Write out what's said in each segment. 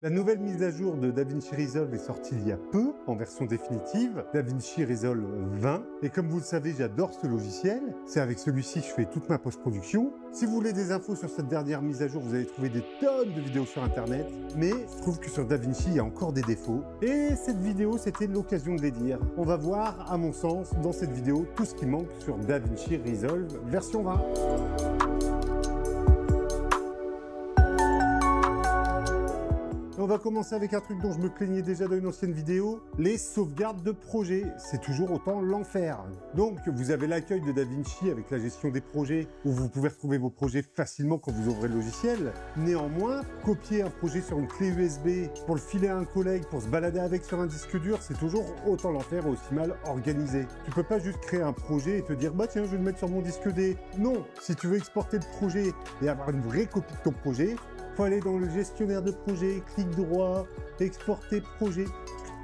La nouvelle mise à jour de DaVinci Resolve est sortie il y a peu, en version définitive, DaVinci Resolve 20. Et comme vous le savez, j'adore ce logiciel. C'est avec celui-ci que je fais toute ma post-production. Si vous voulez des infos sur cette dernière mise à jour, vous allez trouver des tonnes de vidéos sur Internet. Mais je trouve que sur DaVinci, il y a encore des défauts. Et cette vidéo, c'était l'occasion de les dire. On va voir, à mon sens, dans cette vidéo, tout ce qui manque sur DaVinci Resolve version 20. On va commencer avec un truc dont je me plaignais déjà dans une ancienne vidéo, les sauvegardes de projets. C'est toujours autant l'enfer. Donc, vous avez l'accueil de DaVinci avec la gestion des projets, où vous pouvez retrouver vos projets facilement quand vous ouvrez le logiciel. Néanmoins, copier un projet sur une clé USB pour le filer à un collègue, pour se balader avec sur un disque dur, c'est toujours autant l'enfer et aussi mal organisé. Tu peux pas juste créer un projet et te dire « bah tiens, je vais le mettre sur mon disque D ». Non, si tu veux exporter le projet et avoir une vraie copie de ton projet, faut aller dans le gestionnaire de projet, clic droit, exporter projet.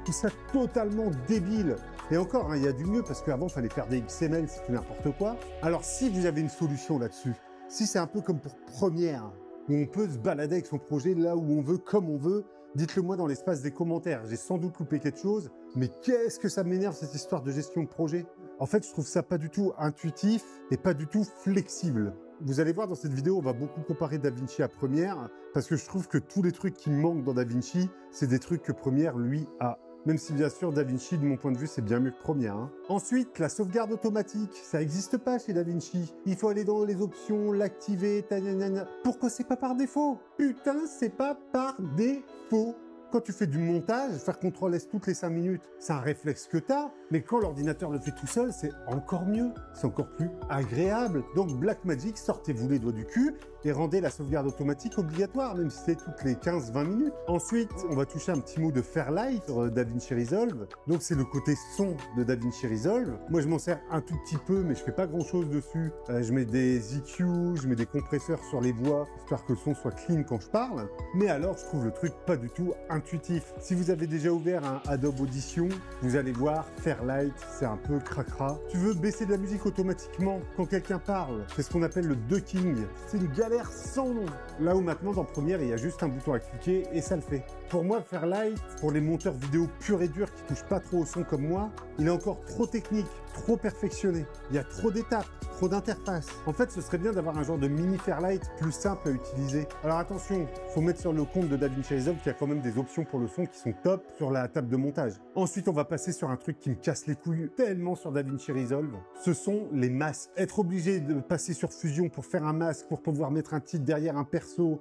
Tout ça totalement débile. Et encore, hein, il y a du mieux parce qu'avant, il fallait faire des XML, c'était n'importe quoi. Alors, si vous avez une solution là-dessus, si c'est un peu comme pour Première, où on peut se balader avec son projet là où on veut, comme on veut, dites-le moi dans l'espace des commentaires. J'ai sans doute loupé quelque chose, mais qu'est-ce que ça m'énerve cette histoire de gestion de projet. En fait, je trouve ça pas du tout intuitif et pas du tout flexible. Vous allez voir dans cette vidéo, on va beaucoup comparer DaVinci à Première, parce que je trouve que tous les trucs qui me manquent dans DaVinci, c'est des trucs que Première, lui, a. Même si bien sûr, DaVinci, de mon point de vue, c'est bien mieux que Première. Hein. Ensuite, la sauvegarde automatique, ça n'existe pas chez DaVinci. Il faut aller dans les options, l'activer, tanana. Pourquoi c'est pas par défaut? Putain, c'est pas par défaut. Quand tu fais du montage, faire CTRL-S toutes les 5 minutes, c'est un réflexe que tu as, mais quand l'ordinateur le fait tout seul, c'est encore mieux, c'est encore plus agréable. Donc Blackmagic, sortez-vous les doigts du cul et rendez la sauvegarde automatique obligatoire, même si c'est toutes les 15-20 minutes. Ensuite, on va toucher un petit mot de Fairlight sur DaVinci Resolve. Donc c'est le côté son de DaVinci Resolve. Moi, je m'en sers un tout petit peu, mais je fais pas grand-chose dessus. Je mets des EQ, je mets des compresseurs sur les voix, histoire que le son soit clean quand je parle. Mais alors, je trouve le truc pas du tout intuitif. Si vous avez déjà ouvert un Adobe Audition, vous allez voir Fairlight, c'est un peu cracra. Tu veux baisser de la musique automatiquement quand quelqu'un parle, c'est ce qu'on appelle le ducking. C'est une galère sans nom. Là où maintenant dans Première, il y a juste un bouton à cliquer et ça le fait. Pour moi, Fairlight, pour les monteurs vidéo purs et durs qui touchent pas trop au son comme moi, il est encore trop technique, trop perfectionné. Il y a trop d'étapes, trop d'interfaces. En fait, ce serait bien d'avoir un genre de mini Fairlight plus simple à utiliser. Alors attention, faut mettre sur le compte de DaVinci Resolve qu'il y a quand même des options pour le son qui sont top sur la table de montage. Ensuite, on va passer sur un truc qui me casse les couilles tellement sur DaVinci Resolve. Ce sont les masques. Être obligé de passer sur Fusion pour faire un masque, pour pouvoir mettre un titre derrière un perso,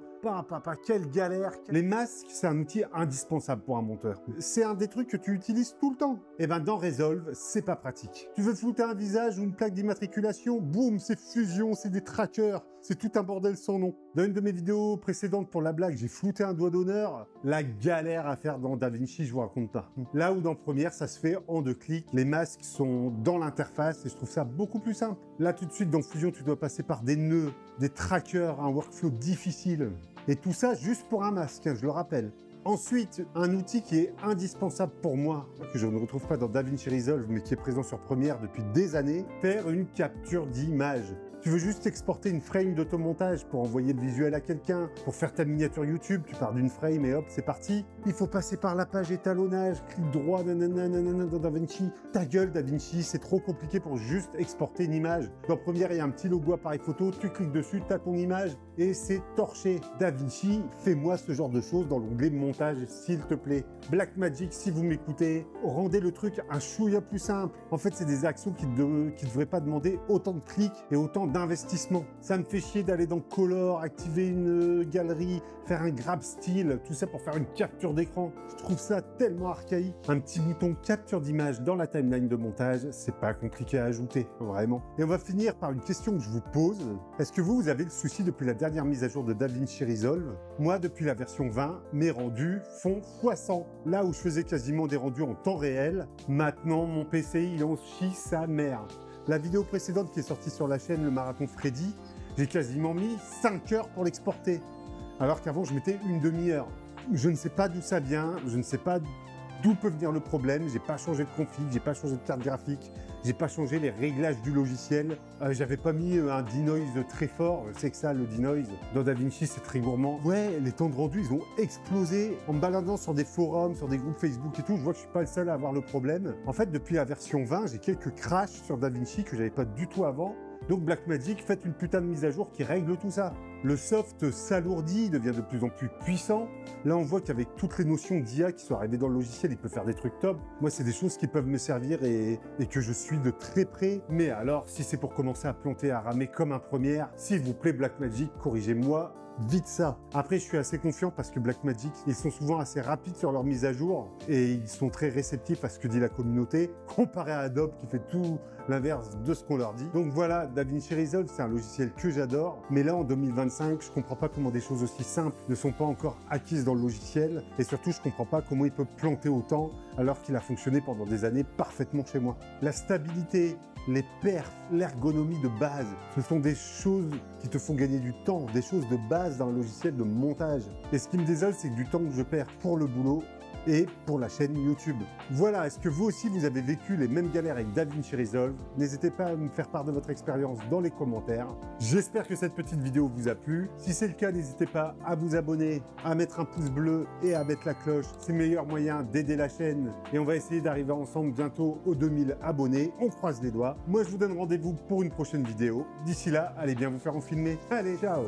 quelle galère. Les masques, c'est un outil indispensable pour un monteur. C'est un des trucs que tu utilises tout le temps. Et ben dans Resolve, c'est pas pratique. Tu veux flouter un visage ou une plaque d'immatriculation, boum, c'est Fusion, c'est des trackers, c'est tout un bordel sans nom. Dans une de mes vidéos précédentes pour la blague, j'ai flouté un doigt d'honneur. La galère à faire dans DaVinci, je vous raconte pas. Là où dans Première, ça se fait en 2 clics. Les masques sont dans l'interface et je trouve ça beaucoup plus simple. Là, tout de suite, dans Fusion, tu dois passer par des nœuds, des trackers, un workflow difficile. Et tout ça juste pour un masque, hein, je le rappelle. Ensuite, un outil qui est indispensable pour moi, que je ne retrouve pas dans DaVinci Resolve, mais qui est présent sur Première depuis des années, faire une capture d'image. Tu veux juste exporter une frame d'automontage pour envoyer le visuel à quelqu'un, pour faire ta miniature YouTube, tu pars d'une frame et hop, c'est parti. Il faut passer par la page étalonnage, clic droit, nanana, dans DaVinci. Ta gueule, DaVinci, c'est trop compliqué pour juste exporter une image. Dans Première, il y a un petit logo appareil photo, tu cliques dessus, tu as ton image et c'est torché. DaVinci, fais-moi ce genre de choses dans l'onglet montage, s'il te plaît. Blackmagic, si vous m'écoutez, rendez le truc un chouïa plus simple. En fait, c'est des actions qui ne devraient pas demander autant de clics et autant d'investissement. Ça me fait chier d'aller dans Color, activer une galerie, faire un grab style, tout ça pour faire une capture d'écran. Je trouve ça tellement archaïque. Un petit bouton capture d'image dans la timeline de montage, c'est pas compliqué à ajouter, vraiment. Et on va finir par une question que je vous pose. Est-ce que vous avez le souci depuis la dernière mise à jour de DaVinci Resolve? Moi, depuis la version 20, mes rendus font x100. Là où je faisais quasiment des rendus en temps réel, maintenant mon PC il en chie sa mère. La vidéo précédente qui est sortie sur la chaîne, le marathon Freddy, j'ai quasiment mis 5 heures pour l'exporter. Alors qu'avant, je mettais une demi-heure. Je ne sais pas d'où ça vient, je ne sais pas d'où peut venir le problème. J'ai pas changé de config, j'ai pas changé de carte graphique, j'ai pas changé les réglages du logiciel. J'avais pas mis un denoise très fort. C'est que ça, le denoise. Dans DaVinci, c'est très gourmand. Ouais, les temps de rendu, ils ont explosé. En me baladant sur des forums, sur des groupes Facebook et tout, je vois que je suis pas le seul à avoir le problème. En fait, depuis la version 20, j'ai quelques crashs sur DaVinci que j'avais pas du tout avant. Donc Blackmagic, faites une putain de mise à jour qui règle tout ça. Le soft s'alourdit, devient de plus en plus puissant. Là, on voit qu'avec toutes les notions d'IA qui sont arrivées dans le logiciel, il peut faire des trucs top. Moi, c'est des choses qui peuvent me servir et que je suis de très près. Mais alors, si c'est pour commencer à planter, à ramer comme un première, s'il vous plaît, Blackmagic, corrigez-moi. Vite ça. Après, je suis assez confiant parce que Blackmagic, ils sont souvent assez rapides sur leur mise à jour et ils sont très réceptifs à ce que dit la communauté, comparé à Adobe qui fait tout l'inverse de ce qu'on leur dit. Donc voilà, DaVinci Resolve, c'est un logiciel que j'adore. Mais là, en 2025, je comprends pas comment des choses aussi simples ne sont pas encore acquises dans le logiciel. Et surtout, je comprends pas comment il peut planter autant alors qu'il a fonctionné pendant des années parfaitement chez moi. La stabilité, les perfs, l'ergonomie de base, ce sont des choses qui te font gagner du temps, des choses de base dans un logiciel de montage. Et ce qui me désole, c'est du temps que je perds pour le boulot et pour la chaîne YouTube. Voilà, est-ce que vous aussi vous avez vécu les mêmes galères avec DaVinci Resolve? N'hésitez pas à me faire part de votre expérience dans les commentaires. J'espère que cette petite vidéo vous a plu. Si c'est le cas, n'hésitez pas à vous abonner, à mettre un pouce bleu et à mettre la cloche. C'est le meilleur moyen d'aider la chaîne. Et on va essayer d'arriver ensemble bientôt aux 2000 abonnés. On croise les doigts. Moi, je vous donne rendez-vous pour une prochaine vidéo. D'ici là, allez bien vous faire en filmer. Allez, ciao!